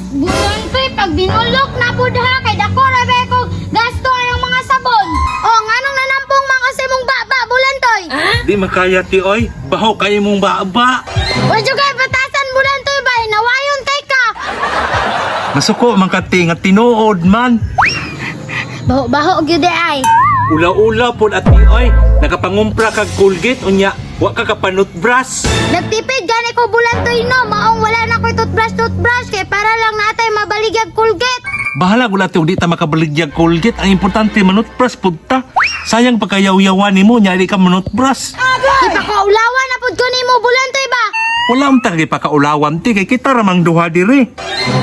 Bulantoy, pag binulok na po ha, kay dako rabe ko gasto ang mga sabon. O, nganong nanampong man kasi mong baba, Bulantoy? Di makaya ti oy, baho kayo mong baba. Wadyo kay patasan, Bulantoy ba? Nawayon kay ka. Masuko man ka ti nga tinuod man. Baho gyud ay. Ula-ula pod at ti oy, nakapangumpra kag Colgate unya, wa ka kapanot brush. Nagtipid gani ko, Bulantoy, no. Maong wala na ko'y toothbrush kay para lang natay mabaligyag Colgate. Bahala gula ti di ta makabaligya Colgate, ang importante manot brush pud ta. Sayang pagkayaw-yawan nimo nya di ka manot brush. Ipakaulawan na pud ko nimo, Bulantoy ba? Wala ang tagay pakaulawan ti kay kita ramang duha diri.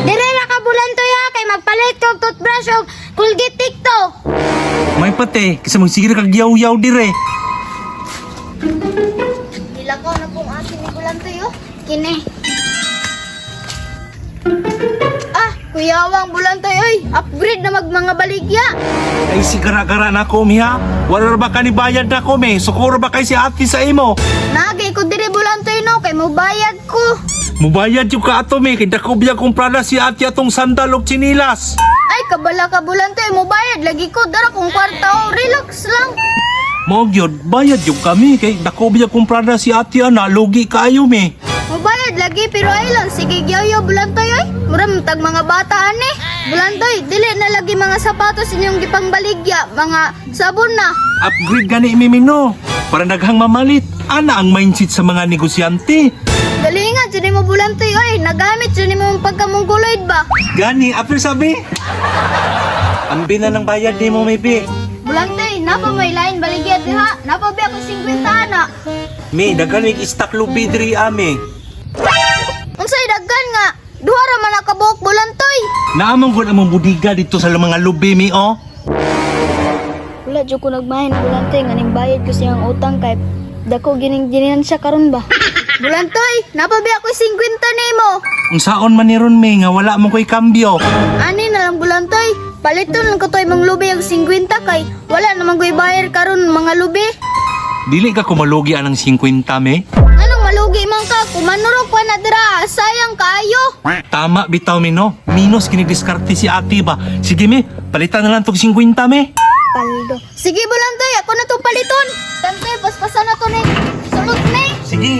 Dire ra ka, Bulantoy, ha, kay magpalit kog toothbrush og Colgate TikTok. May pati, kasi magsigir kag yaw-yaw dire. Nilakaw na pong asin ni Bulantoy, oh. Kini. Kuyawang, Bulantoy, oy. Upgrade na mga baligya. Ay si gara-gara na ko miha. Wala ba ka ni bayad na ko me? Sukuro ba kay si ate sa imo? Nagay ko dire, Bulantoy, no, kay mo bayad ko. Mubayad yung ka ato me, kay dako biya kumprada si ate atong sandal o chinilas. Ay, kabala ka, Bulantoy, mo bayad. Lagi ko, dara kong kwarta, oh. Relax lang. Mo gyud, bayad yung kami, kay dako biya kumprada si ate ana, lugi kayo me. Mo bayad lagi, pero ay lang. Sige, gyaw-yaw, Bulantoy, oy. Muram tag mga bataan, eh. Bulantoy, dili na lagi mga sapatos inyong gipang baligya. Mga sabon na. Upgrade gani imimino, para naghang mamalit. Ana ang mindset sa mga negosyante. Galingan, dyan mo, Bulantoy, oy. Nagamit dyan mo pagkamungkuloid ba? Gani, after sabi? Ambi na ng bayad ni mo may bi. Bulantoy, napa may lain baligya diha. Napa biya ko 50 ana. Me, daganig istak lubi diri ame. Unsay daggan nga? Duha ra man nakabuok, Bulantoy. Naamang gud among budiga dito sa mga lubi mi oh. Wala jud ko nagmahin, Bulantoy, nga ning bayad ko siyang utang kay dako gining siya karon ba? Bulantoy, napa biya ko 50 nimo. Unsaon man ni ron me nga wala mo ko'y kambyo. Ani na lang, Bulantoy. Paliton lang ko to'y mga lubi ang 50 kay wala naman ko'y bayar karon mga lubi. Dili ka kumalugi anang 50 me. Anong malugi man ka? Kumanurok pa na dira. Sayang kayo. Tama bitaw mi no. Minus kinidiskarte si ate ba. Sige me, palitan na lang tog 50 me. Paldo. Sige, Bulantoy, ako na itong paliton. Tante, paspasan na to ni. Sulot ni. Sige.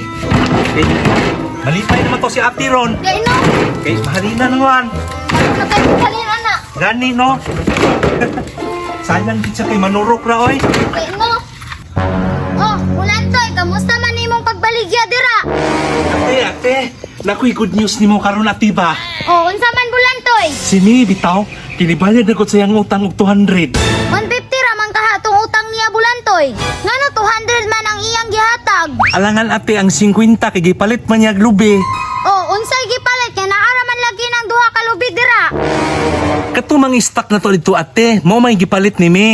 Okay. Malipay naman to si ate ron. Kaya no. Kay mahalina naman. Ano na tayo salin, anak? Gani no. Sayang gid sa kay manurok ra oy. Kaya no. Oh, Bulantoy, kamusta man imong pagbaligya dira? Ate, nakuy good news nimo karon ate ba? Oh, unsa man, Bulantoy? Si mi bitaw, kinibayad na ko sa iyang utang og 200. 150 ra man kahatong utang niya, Bulantoy. Ngano 200 man ang iyang gihatag? Alangan ate ang 50 kay gipalit man niya lubi. Oh, unsay gipalit kay naara man lagi ng duha ka lubi dira. Katumang stock na to dito ate, mo may gipalit ni mi.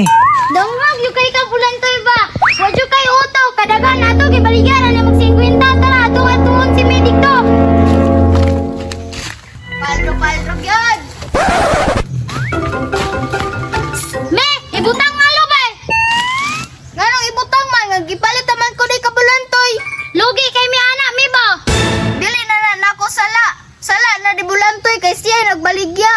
Dongag yu kay ka, Bulantoy ba? Wadyo kay utaw kadagan nato gibaligyan na mag 50 tara atong si medik to. Palro gyud. Me, ibutang nga lubi. Nganong ibutang man nga gipalit man ko ni ka, Bulantoy. Lugi kay mi ana mi ba? Dili na nako sala. Sala na di Bulantoy kay siya nagbaligya.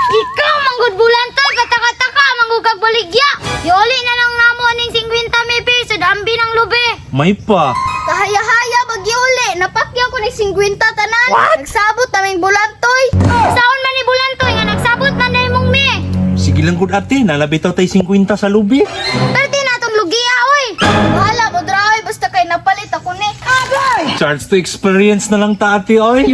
Ikaw manggod, Bulantoy, kataka-taka manggod kag baligya. Iuli na lang namo ning 50 mi piso dambi ng lubi. May pa. Kahaya-haya bagiuli, napakya ko ni 50 tanan. Nagsabot naming Bulantoy. Saon man ni Bulantoy nga nagsabot man na imong mi. Sige lang gud ate, nalabitaw tay 50 sa lubi. Perti na tong lugiya oy. Bahala mo draoy basta kay napalit ako ni. Charge to experience na lang ta ate oy.